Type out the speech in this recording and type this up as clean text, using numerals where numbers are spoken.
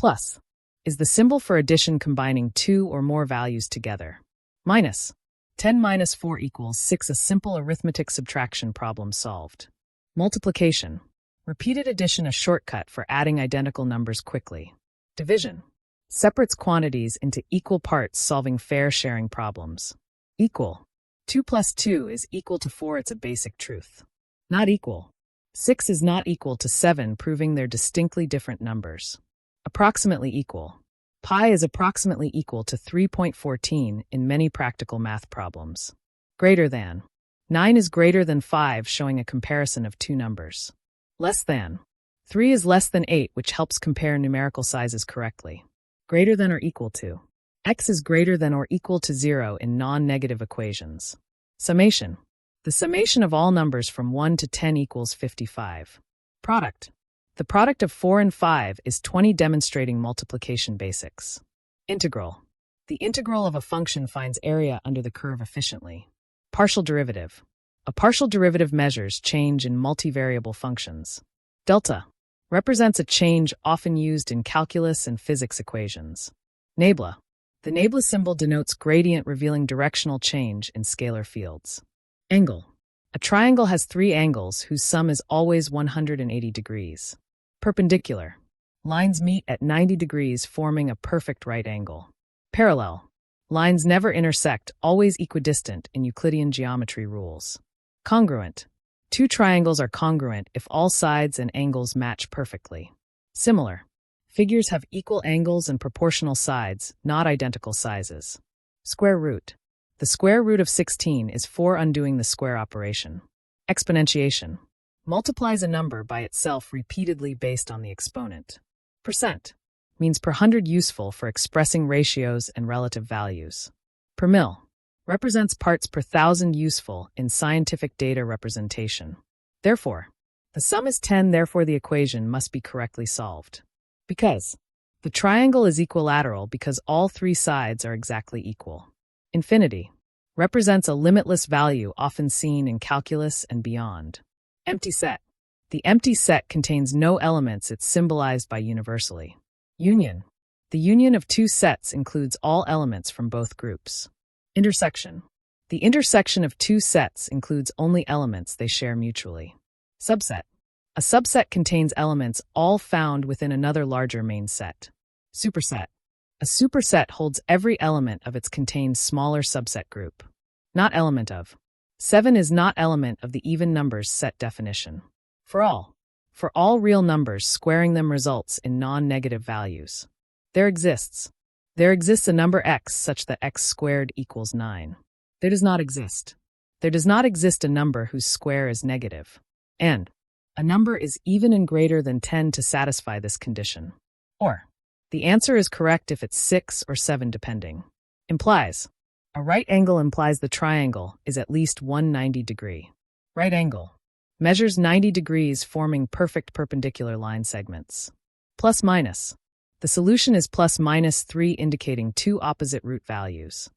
Plus is the symbol for addition combining two or more values together. Minus. 10 minus 4 equals 6, a simple arithmetic subtraction problem solved. Multiplication. Repeated addition, a shortcut for adding identical numbers quickly. Division. Separates quantities into equal parts, solving fair sharing problems. Equal. 2 plus 2 is equal to 4, it's a basic truth. Not equal. 6 is not equal to 7, proving they're distinctly different numbers. Approximately equal. Pi is approximately equal to 3.14 in many practical math problems. Greater than. 9 is greater than 5, showing a comparison of two numbers. Less than. 3 is less than 8, which helps compare numerical sizes correctly. Greater than or equal to. X is greater than or equal to 0 in non-negative equations. Summation. The summation of all numbers from 1 to 10 equals 55. Product. The product of 4 and 5 is 20, demonstrating multiplication basics. Integral. The integral of a function finds area under the curve efficiently. Partial derivative. A partial derivative measures change in multivariable functions. Delta. Represents a change often used in calculus and physics equations. Nabla. The nabla symbol denotes gradient, revealing directional change in scalar fields. Angle. A triangle has three angles whose sum is always 180 degrees. Perpendicular. Lines meet at 90 degrees, forming a perfect right angle. Parallel. Lines never intersect, always equidistant in Euclidean geometry rules. Congruent. Two triangles are congruent if all sides and angles match perfectly. Similar. Figures have equal angles and proportional sides, not identical sizes. Square root. The square root of 16 is 4, undoing the square operation. Exponentiation. Multiplies a number by itself repeatedly based on the exponent. Percent. Means per hundred, useful for expressing ratios and relative values. Per mil. Represents parts per thousand, useful in scientific data representation. Therefore, the sum is 10, therefore the equation must be correctly solved. Because the triangle is equilateral because all three sides are exactly equal. Infinity. Represents a limitless value often seen in calculus and beyond. Empty set. The empty set contains no elements, it's symbolized by universally. Union. The union of two sets includes all elements from both groups. Intersection. The intersection of two sets includes only elements they share mutually. Subset. A subset contains elements all found within another larger main set. Superset. A superset holds every element of its contained smaller subset group. Not element of. 7 is not element of the even numbers set definition. For all. For all real numbers, squaring them results in non-negative values. There exists a number x such that x squared equals 9. There does not exist a number whose square is negative. And a number is even and greater than 10 to satisfy this condition. Or, the answer is correct if it's 6 or 7 depending. Implies. A right angle implies the triangle is at least 190 degree. Right angle. Measures 90 degrees, forming perfect perpendicular line segments. Plus minus. The solution is plus minus 3, indicating two opposite root values.